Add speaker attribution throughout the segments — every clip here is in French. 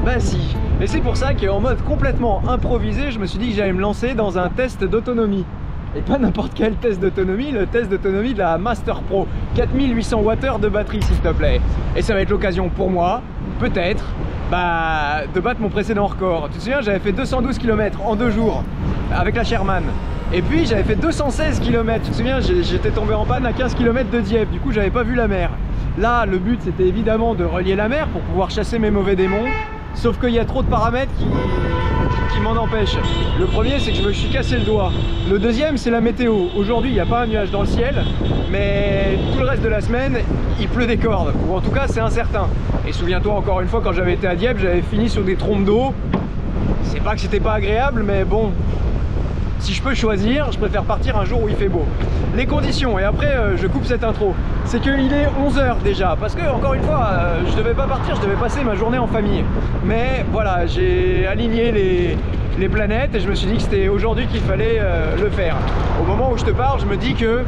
Speaker 1: Bah si. Et c'est pour ça qu'en mode complètement improvisé, je me suis dit que j'allais me lancer dans un test d'autonomie. Et pas n'importe quel test d'autonomie, le test d'autonomie de la Master Pro. 4800 Wh de batterie s'il te plaît. Et ça va être l'occasion pour moi, peut-être, de battre mon précédent record. Tu te souviens, j'avais fait 212 km en 2 jours avec la Sherman. Et puis j'avais fait 216 km, tu te souviens, j'étais tombé en panne à 15 km de Dieppe, du coup j'avais pas vu la mer. Là, le but c'était évidemment de relier la mer pour pouvoir chasser mes mauvais démons. Sauf qu'il y a trop de paramètres qui m'en empêchent. Le premier, c'est que je me suis cassé le doigt. Le deuxième, c'est la météo. Aujourd'hui, il n'y a pas un nuage dans le ciel, mais tout le reste de la semaine, il pleut des cordes. Ou en tout cas, c'est incertain. Et souviens-toi, encore une fois, quand j'avais été à Dieppe, j'avais fini sur des trompes d'eau. C'est pas que c'était pas agréable, mais bon... Si je peux choisir, je préfère partir un jour où il fait beau. Les conditions, et après je coupe cette intro, c'est qu'il est 11 h déjà, parce que encore une fois, je devais pas partir, je devais passer ma journée en famille. Mais voilà, j'ai aligné les planètes et je me suis dit que c'était aujourd'hui qu'il fallait le faire. Au moment où je te parle, je me dis que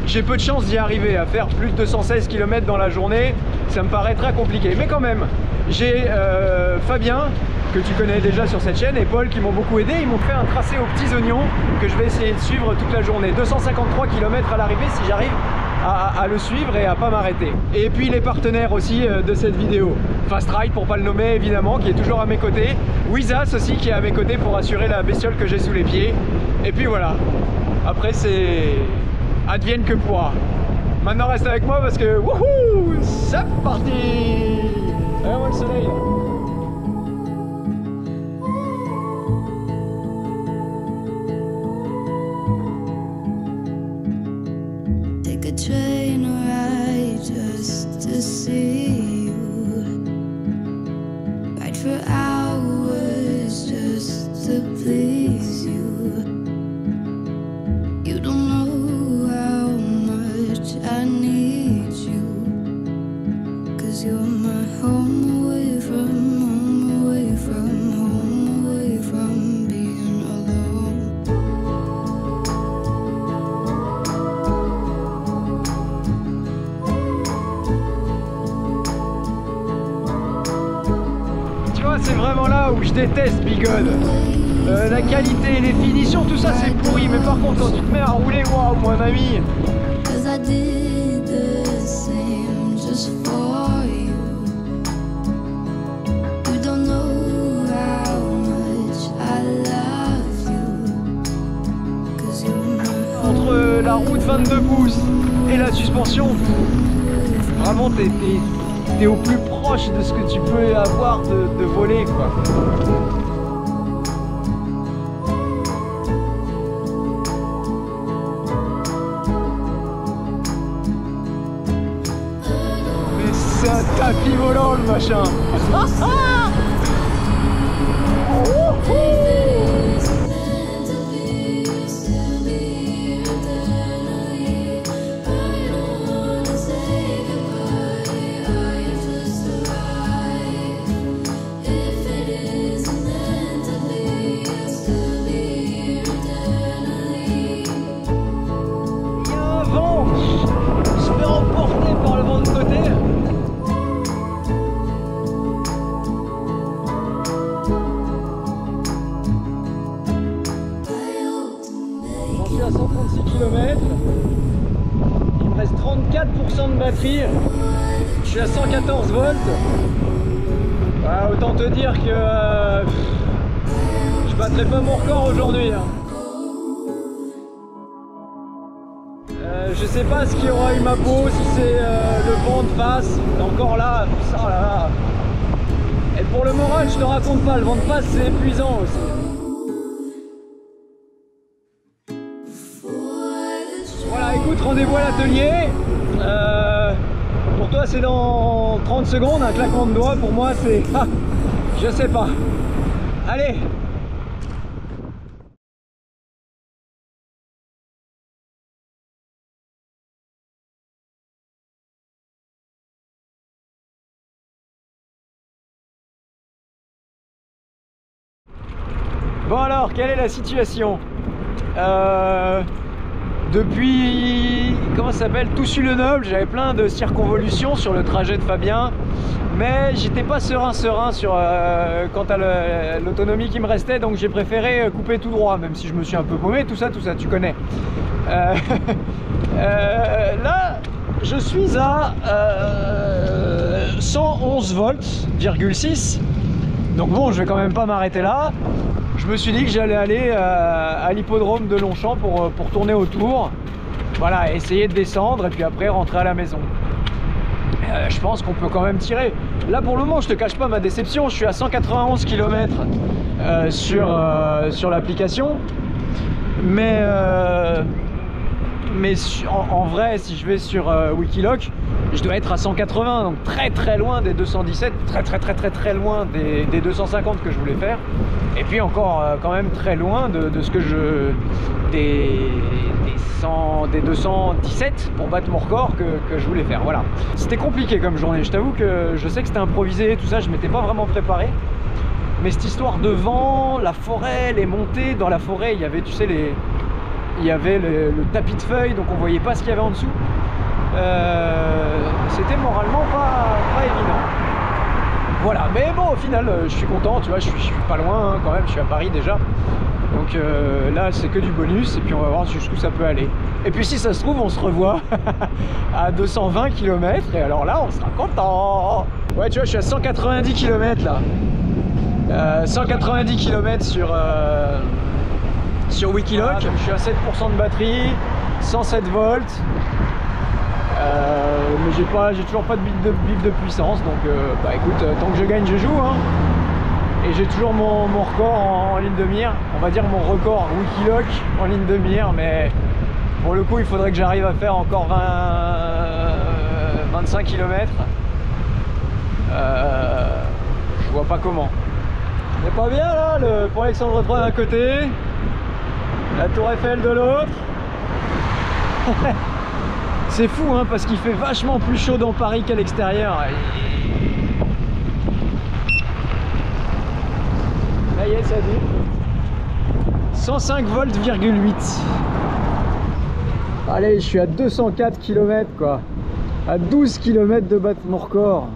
Speaker 1: j'ai peu de chance d'y arriver, à faire plus de 216 km dans la journée, ça me paraît très compliqué. Mais quand même, j'ai Fabien, que tu connais déjà sur cette chaîne, et Paul qui m'ont beaucoup aidé. Ils m'ont fait un tracé aux petits oignons que je vais essayer de suivre toute la journée. 253 km à l'arrivée si j'arrive à le suivre et à pas m'arrêter. Et puis les partenaires aussi de cette vidéo. Fast Ride pour pas le nommer évidemment, qui est toujours à mes côtés. Wizas aussi qui est à mes côtés pour assurer la bestiole que j'ai sous les pieds. Et puis voilà. Après c'est advienne que pourra. Maintenant reste avec moi parce que wouhou, c'est parti. Allez, on voit le soleil là.
Speaker 2: Train ride just to see you, ride for hours just to please you. You don't know how much I need you, 'cause you're my home away from home, away from home, away from being alone.
Speaker 1: C'est vraiment là où je déteste Bigod. La qualité, les finitions, tout ça c'est pourri, mais par contre quand tu te mets à rouler, waouh mon ami. Entre la route 22 pouces et la suspension, vraiment t'es au plus proche de ce que tu peux avoir de voler quoi. Mais c'est un tapis volant le machin. À 136 km, il me reste 34% de batterie, je suis à 114 volts. Autant te dire que je battrai pas mon record aujourd'hui. Je sais pas ce qui aura eu ma peau, si c'est le vent de face, encore là, ça là. Et pour le moral, je te raconte pas, le vent de face c'est épuisant aussi. Voilà, écoute, rendez-vous à l'atelier. Pour toi, c'est dans 30 secondes, un claquement de doigts. Pour moi, c'est... Ah, je sais pas. Allez! Bon alors, quelle est la situation? Depuis, comment ça s'appelle, Toussus-le-Noble, j'avais plein de circonvolutions sur le trajet de Fabien. Mais j'étais pas serein sur quant à l'autonomie qui me restait, donc j'ai préféré couper tout droit, même si je me suis un peu paumé, tout ça, tu connais. Là, je suis à 111 volts,6. Donc bon, je vais quand même pas m'arrêter là. Je me suis dit que j'allais aller à l'hippodrome de Longchamp pour tourner autour. Voilà, essayer de descendre et puis après rentrer à la maison. Je pense qu'on peut quand même tirer. Là pour le moment, je te cache pas ma déception, je suis à 191 km sur l'application. Mais en vrai, si je vais sur Wikiloc, je dois être à 180, donc très loin des 217, très loin des 250 que je voulais faire. Et puis encore quand même très loin de ce que des 217 pour battre mon record que je voulais faire. Voilà. C'était compliqué comme journée, je t'avoue que je sais que c'était improvisé, tout ça, je m'étais pas vraiment préparé. Mais cette histoire de vent, la forêt, les montées, dans la forêt, il y avait, tu sais, il y avait le tapis de feuilles, donc on voyait pas ce qu'il y avait en dessous. C'était moralement pas évident. Voilà, mais bon, au final, je suis content, tu vois, je suis pas loin hein, quand même, je suis à Paris déjà. Donc là, c'est que du bonus, et puis on va voir jusqu'où ça peut aller. Et puis si ça se trouve, on se revoit à 220 km, et alors là, on sera content. Ouais, tu vois, je suis à 190 km là. 190 km sur Wikiloc, je suis à 7% de batterie, 107 volts. Mais j'ai toujours pas de bip de puissance, donc bah écoute, tant que je gagne, je joue hein. Et j'ai toujours mon record en ligne de mire, on va dire mon record Wikiloc en ligne de mire, mais pour le coup il faudrait que j'arrive à faire encore 25 km. Je vois pas comment. C'est pas bien là, le pont Alexandre III d'un côté, la tour Eiffel de l'autre. C'est fou hein, parce qu'il fait vachement plus chaud dans Paris qu'à l'extérieur. Là y est, ça dit 105 volts,8. Allez, je suis à 204 km quoi. À 12 km de battre mon record.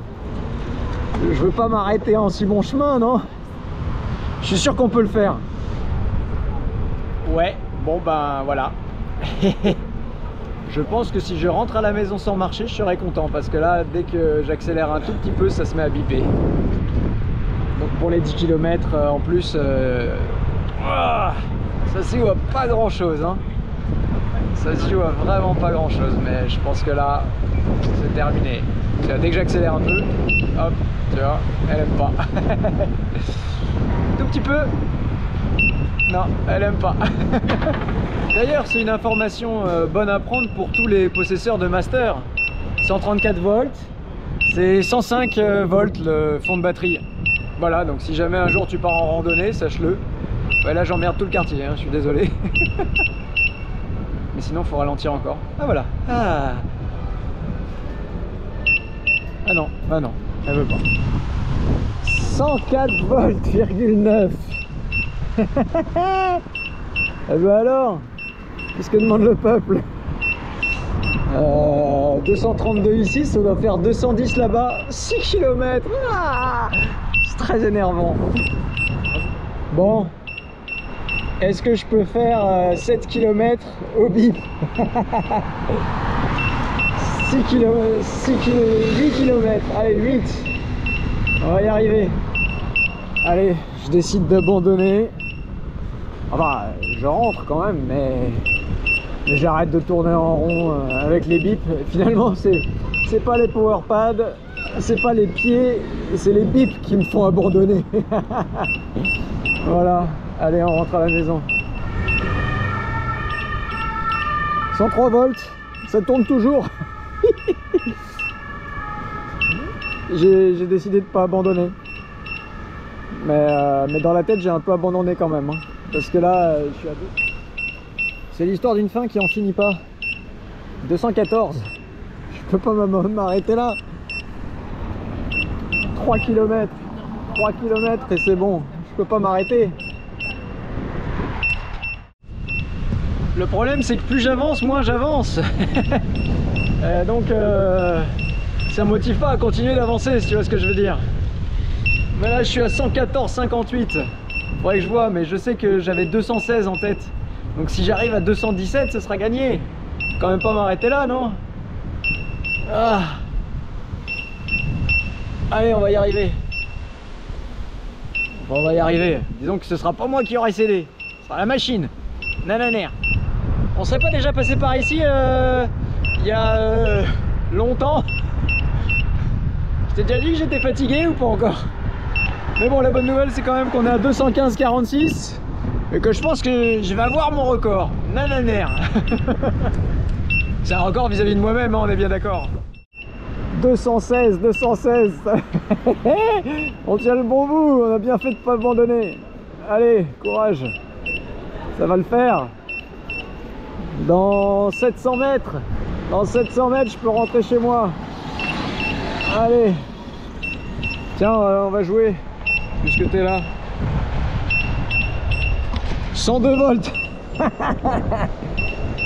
Speaker 1: Je veux pas m'arrêter en si bon chemin, non? Je suis sûr qu'on peut le faire. Ouais, bon ben voilà. Je pense que si je rentre à la maison sans marcher, je serai content parce que là, dès que j'accélère un tout petit peu, ça se met à biper. Donc pour les 10 km en plus, ça se joue à pas grand chose. Hein. Ça se joue à vraiment pas grand chose, mais je pense que là, c'est terminé. Dès que j'accélère un peu, hop, tu vois, elle aime pas. Tout petit peu. Non, elle aime pas. D'ailleurs, c'est une information bonne à prendre pour tous les possesseurs de Master. 134 volts, c'est 105 volts le fond de batterie. Voilà, donc si jamais un jour tu pars en randonnée, sache-le. Ouais, là j'emmerde tout le quartier, hein, je suis désolé. Mais sinon, il faut ralentir encore. Ah voilà. Ah non, ah non, elle veut pas. 104 volts,9. Eh ben alors, qu'est-ce que demande le peuple? 232 ici, ça doit faire 210 là-bas, 6 km. Ah, c'est très énervant. Bon, est-ce que je peux faire 7 km au bip? 6 km, 8 km, allez 8. On va y arriver. Allez, je décide d'abandonner. Enfin, je rentre quand même, mais j'arrête de tourner en rond avec les bips. Finalement, c'est pas les power pads, c'est pas les pieds, c'est les bips qui me font abandonner. Voilà, allez, on rentre à la maison. 103 volts, ça tourne toujours. J'ai décidé de pas abandonner. Mais dans la tête, j'ai un peu abandonné quand même. Hein. Parce que là, je suis à 2. C'est l'histoire d'une fin qui en finit pas. 214. Je peux pas m'arrêter là. 3 km. 3 km et c'est bon. Je peux pas m'arrêter. Le problème, c'est que plus j'avance, moins j'avance. Donc, ça me motive pas à continuer d'avancer, si tu vois ce que je veux dire. Mais là je suis à 114,58. Faudrait que je vois, mais je sais que j'avais 216 en tête. Donc si j'arrive à 217, ce sera gagné. Quand même pas m'arrêter là, non? Ah. Allez, on va y arriver. Enfin, on va y arriver. Disons que ce sera pas moi qui aurai cédé. Ce sera la machine. Nananer. On serait pas déjà passé par ici il y a longtemps? Je t'ai déjà dit que j'étais fatigué ou pas encore? Mais bon, la bonne nouvelle c'est quand même qu'on est à 215,46 et que je pense que je vais avoir mon record. Nananer. C'est un record vis-à-vis de moi-même, hein, on est bien d'accord. 216, 216. On tient le bon bout, on a bien fait de pas abandonner. Allez, courage. Ça va le faire. Dans 700 mètres. Dans 700 mètres, je peux rentrer chez moi. Allez. Tiens, on va jouer. Puisque t'es là. 102 volts.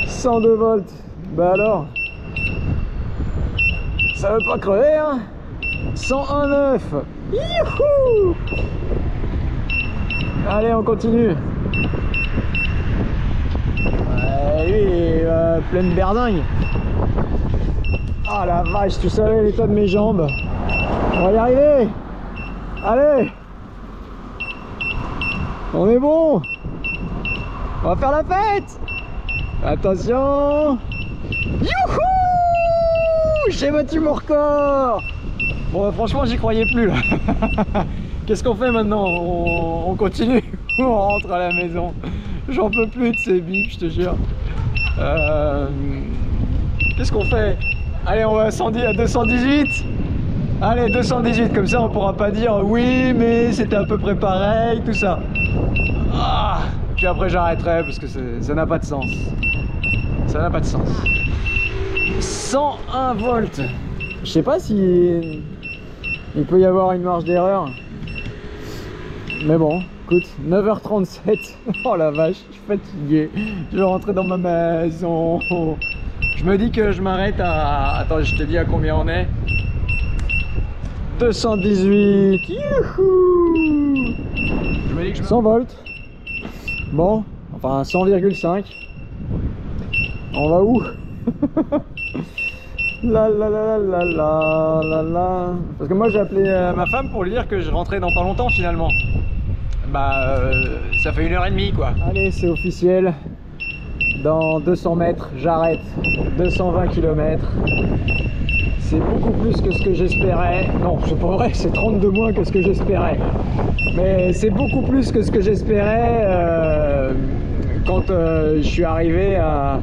Speaker 1: 102 volts. Bah alors. Ça veut pas crever, hein. 101,9. Youhou. Allez, on continue. Allez, pleine berzingue. Ah la vache, tu savais l'état de mes jambes. On va y arriver. Allez. On est bon. On va faire la fête. Attention. Youhou. J'ai battu mon record. Bon, franchement, j'y croyais plus là. Qu'est-ce qu'on fait maintenant? On continue ou on rentre à la maison? J'en peux plus de ces bips, je te jure. Qu'est-ce qu'on fait? Allez, on va à 218. Allez, 218, comme ça on pourra pas dire oui, mais c'était à peu près pareil, tout ça. Ah, puis après j'arrêterai parce que ça n'a pas de sens. Ça n'a pas de sens. 101 volts. Je sais pas si il peut y avoir une marge d'erreur. Mais bon, écoute, 9h37. Oh la vache, je suis fatigué. Je vais rentrer dans ma maison. Je me dis que je m'arrête à... Attends, je te dis à combien on est. 218. Youhou. Je me dis que 100 volts. Bon, enfin 100,5. On va où? La la la la la la la. Parce que moi j'ai appelé ma femme pour lui dire que je rentrais dans pas longtemps finalement. Bah ça fait 1h30 quoi. Allez, c'est officiel. Dans 200 mètres j'arrête. 220 km. C'est beaucoup plus que ce que j'espérais. Non, c'est pas vrai, c'est 32 moins que ce que j'espérais. Mais c'est beaucoup plus que ce que j'espérais quand je suis arrivé à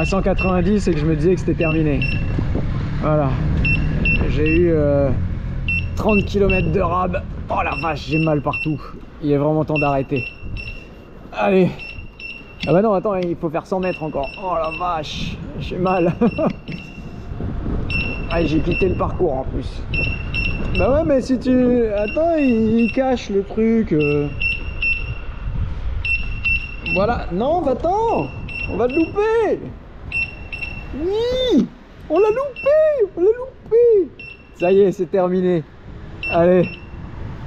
Speaker 1: 190 et que je me disais que c'était terminé. Voilà. J'ai eu 30 km de rab. Oh la vache, j'ai mal partout. Il est vraiment temps d'arrêter. Allez. Ah bah non, attends, il faut faire 100 mètres encore. Oh la vache, j'ai mal. Ah, j'ai quitté le parcours en plus. Bah ouais, mais si tu... Attends, il cache le truc. Voilà. Non, va-t'en. On va le louper. Oui. On l'a loupé. On l'a loupé. Ça y est, c'est terminé. Allez.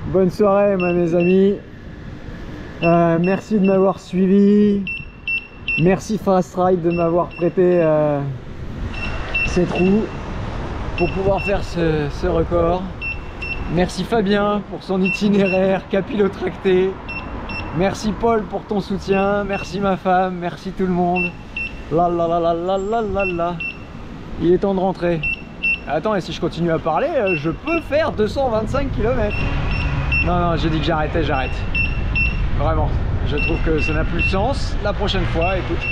Speaker 1: Bonne soirée, mes amis. Merci de m'avoir suivi. Merci Fast Ride de m'avoir prêté cette roue pour pouvoir faire ce record. Merci Fabien pour son itinéraire capillotracté. Merci Paul pour ton soutien. Merci ma femme. Merci tout le monde. La la la la la la la la. Il est temps de rentrer. Attends, et si je continue à parler, je peux faire 225 km. Non, j'ai dit que j'arrêtais, j'arrête. Vraiment. Je trouve que ça n'a plus de sens. La prochaine fois, écoute.